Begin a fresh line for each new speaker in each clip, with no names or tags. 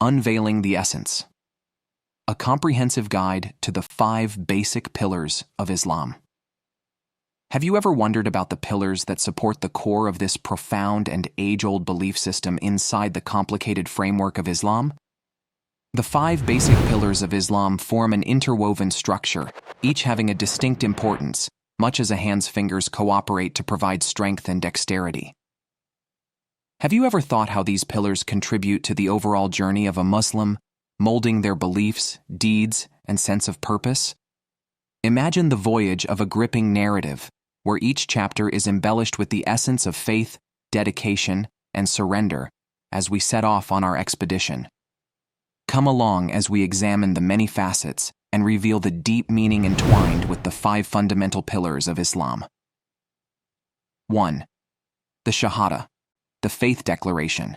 Unveiling the Essence. A comprehensive guide to the 5 basic pillars of Islam. Have you ever wondered about the pillars that support the core of this profound and age-old belief system inside the complicated framework of Islam? The 5 basic pillars of Islam form an interwoven structure, each having a distinct importance, much as a hand's fingers cooperate to provide strength and dexterity. Have you ever thought how these pillars contribute to the overall journey of a Muslim, molding their beliefs, deeds, and sense of purpose? Imagine the voyage of a gripping narrative, where each chapter is embellished with the essence of faith, dedication, and surrender as we set off on our expedition. Come along as we examine the many facets and reveal the deep meaning entwined with the 5 fundamental pillars of Islam. 1. The Shahadah, the faith declaration.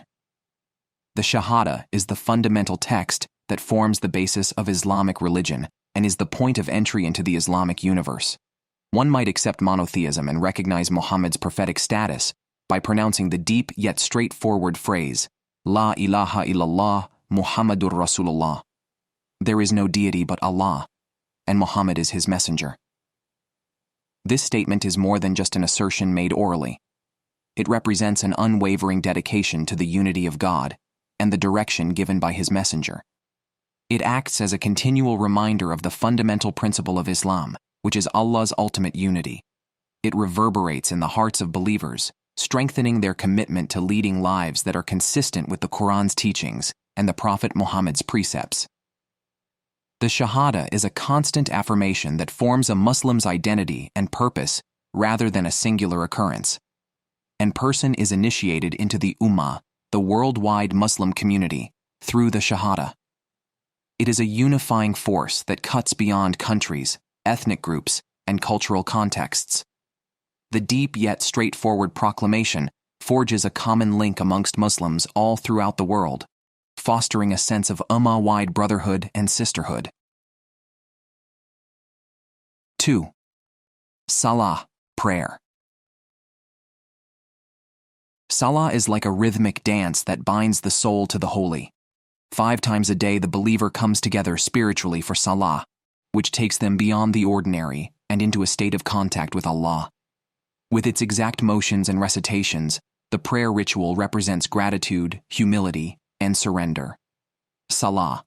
The Shahadah is the fundamental text that forms the basis of Islamic religion and is the point of entry into the Islamic universe. One might accept monotheism and recognize Muhammad's prophetic status by pronouncing the deep yet straightforward phrase, La ilaha illallah Muhammadur Rasulullah. There is no deity but Allah, and Muhammad is his messenger. This statement is more than just an assertion made orally. It represents an unwavering dedication to the unity of God and the direction given by his messenger. It acts as a continual reminder of the fundamental principle of Islam, which is Allah's ultimate unity. It reverberates in the hearts of believers, strengthening their commitment to leading lives that are consistent with the Quran's teachings and the Prophet Muhammad's precepts. The Shahadah is a constant affirmation that forms a Muslim's identity and purpose rather than a singular occurrence. And person is initiated into the Ummah, the worldwide Muslim community, through the Shahadah. It is a unifying force that cuts beyond countries, ethnic groups, and cultural contexts. The deep yet straightforward proclamation forges a common link amongst Muslims all throughout the world, fostering a sense of Ummah-wide brotherhood and sisterhood. 2. Salah, prayer. Salah is like a rhythmic dance that binds the soul to the holy. 5 times a day the believer comes together spiritually for Salah, which takes them beyond the ordinary and into a state of contact with Allah. With its exact motions and recitations, the prayer ritual represents gratitude, humility, and surrender. Salah,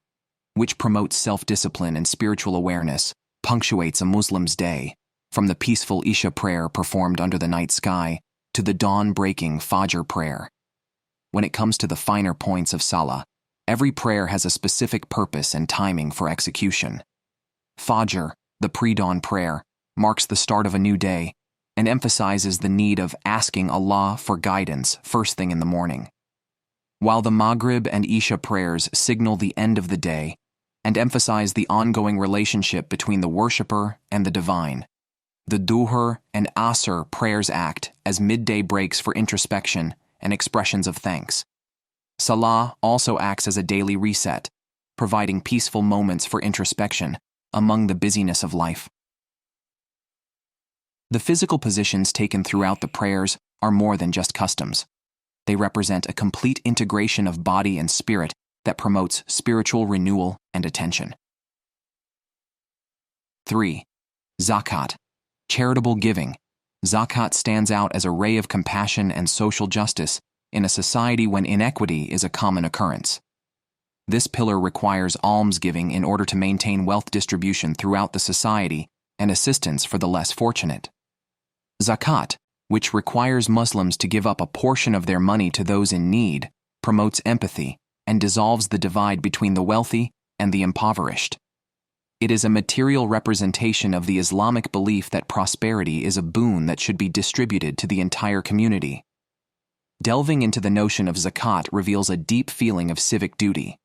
which promotes self-discipline and spiritual awareness, punctuates a Muslim's day, from the peaceful Isha prayer performed under the night sky to the dawn-breaking Fajr prayer. When it comes to the finer points of Salah, every prayer has a specific purpose and timing for execution. Fajr, the pre-dawn prayer, marks the start of a new day and emphasizes the need of asking Allah for guidance first thing in the morning, while the Maghrib and Isha prayers signal the end of the day and emphasize the ongoing relationship between the worshipper and the divine. The Duhur and Asr prayers act as midday breaks for introspection and expressions of thanks. Salah also acts as a daily reset, providing peaceful moments for introspection among the busyness of life. The physical positions taken throughout the prayers are more than just customs. They represent a complete integration of body and spirit that promotes spiritual renewal and attention. 3. Zakat, charitable giving. Zakat stands out as a ray of compassion and social justice in a society when inequity is a common occurrence. This pillar requires almsgiving in order to maintain wealth distribution throughout the society and assistance for the less fortunate. Zakat, which requires Muslims to give up a portion of their money to those in need, promotes empathy and dissolves the divide between the wealthy and the impoverished. It is a material representation of the Islamic belief that prosperity is a boon that should be distributed to the entire community. Delving into the notion of zakat reveals a deep feeling of civic duty.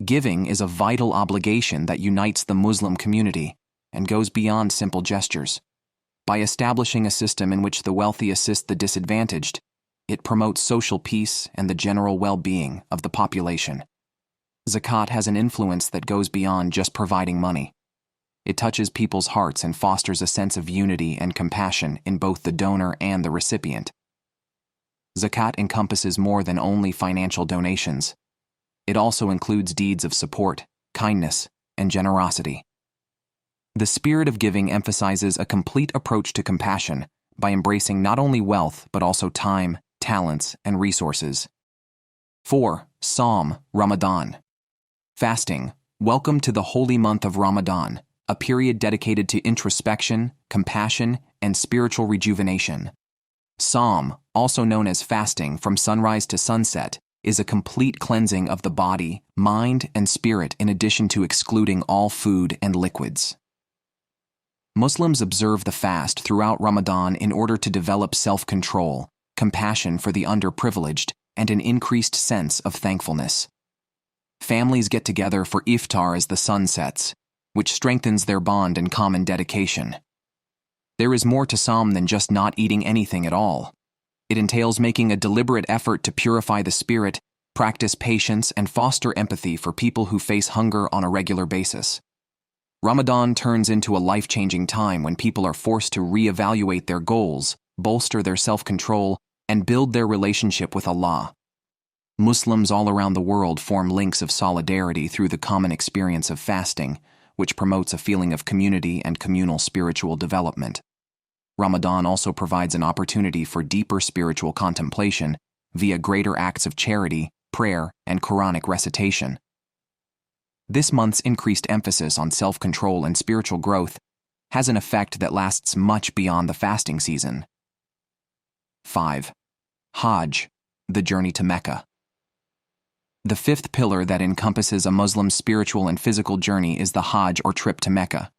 Giving is a vital obligation that unites the Muslim community and goes beyond simple gestures. By establishing a system in which the wealthy assist the disadvantaged, it promotes social peace and the general well-being of the population. Zakat has an influence that goes beyond just providing money. It touches people's hearts and fosters a sense of unity and compassion in both the donor and the recipient. Zakat encompasses more than only financial donations. it also includes deeds of support, kindness, and generosity. The spirit of giving emphasizes a complete approach to compassion by embracing not only wealth but also time, talents, and resources. 4. Psalm, Ramadan. Fasting. Welcome to the holy month of Ramadan, a period dedicated to introspection, compassion, and spiritual rejuvenation. Psalm, also known as fasting from sunrise to sunset, is a complete cleansing of the body, mind, and spirit in addition to excluding all food and liquids. Muslims observe the fast throughout Ramadan in order to develop self-control, compassion for the underprivileged, and an increased sense of thankfulness. Families get together for iftar as the sun sets, which strengthens their bond and common dedication. There is more to Psalm than just not eating anything at all. It entails making a deliberate effort to purify the spirit, practice patience, and foster empathy for people who face hunger on a regular basis. Ramadan turns into a life-changing time when people are forced to reevaluate their goals, bolster their self-control, and build their relationship with Allah. Muslims all around the world form links of solidarity through the common experience of fasting, which promotes a feeling of community and communal spiritual development. Ramadan also provides an opportunity for deeper spiritual contemplation via greater acts of charity, prayer, and Quranic recitation. This month's increased emphasis on self-control and spiritual growth has an effect that lasts much beyond the fasting season. 5. Hajj, the journey to Mecca. The fifth pillar that encompasses a Muslim's spiritual and physical journey is the Hajj or trip to Mecca.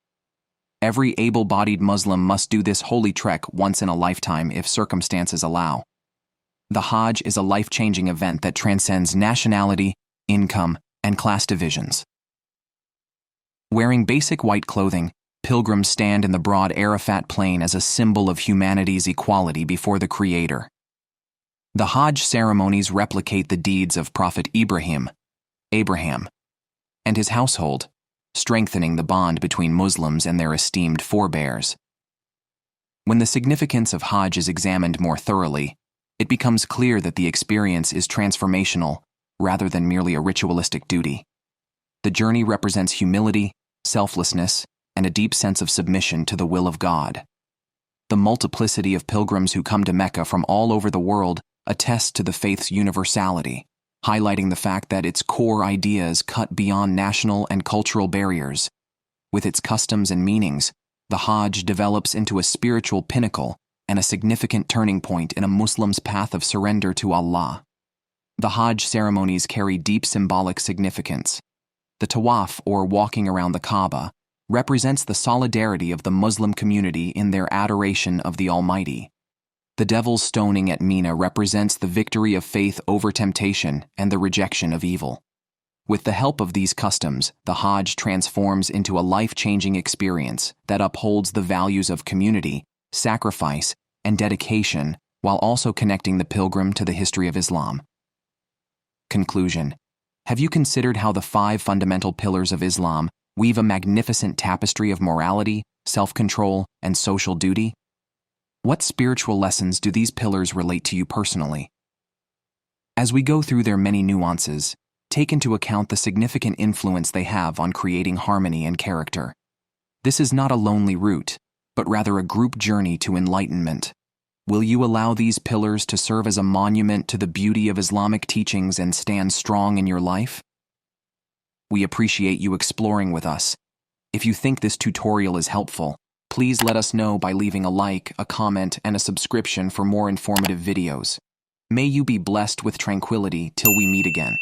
Every able-bodied Muslim must do this holy trek once in a lifetime if circumstances allow. The Hajj is a life-changing event that transcends nationality, income, and class divisions. Wearing basic white clothing, pilgrims stand in the broad Arafat plain as a symbol of humanity's equality before the Creator. The Hajj ceremonies replicate the deeds of Prophet Abraham, and his household, strengthening the bond between Muslims and their esteemed forebears. When the significance of Hajj is examined more thoroughly, it becomes clear that the experience is transformational rather than merely a ritualistic duty. The journey represents humility, selflessness, and a deep sense of submission to the will of God. The multiplicity of pilgrims who come to Mecca from all over the world attest to the faith's universality, highlighting the fact that its core ideas cut beyond national and cultural barriers. With its customs and meanings, the Hajj develops into a spiritual pinnacle and a significant turning point in a Muslim's path of surrender to Allah. The Hajj ceremonies carry deep symbolic significance. The tawaf, or walking around the Kaaba, represents the solidarity of the Muslim community in their adoration of the Almighty. The devil's stoning at Mina represents the victory of faith over temptation and the rejection of evil. With the help of these customs, the Hajj transforms into a life-changing experience that upholds the values of community, sacrifice, and dedication while also connecting the pilgrim to the history of Islam. Conclusion. Have you considered how the 5 fundamental pillars of Islam weave a magnificent tapestry of morality, self-control, and social duty? What spiritual lessons do these pillars relate to you personally? As we go through their many nuances, take into account the significant influence they have on creating harmony and character. This is not a lonely route, but rather a group journey to enlightenment. Will you allow these pillars to serve as a monument to the beauty of Islamic teachings and stand strong in your life? We appreciate you exploring with us. If you think this tutorial is helpful, please let us know by leaving a like, a comment, and a subscription for more informative videos. May you be blessed with tranquility till we meet again.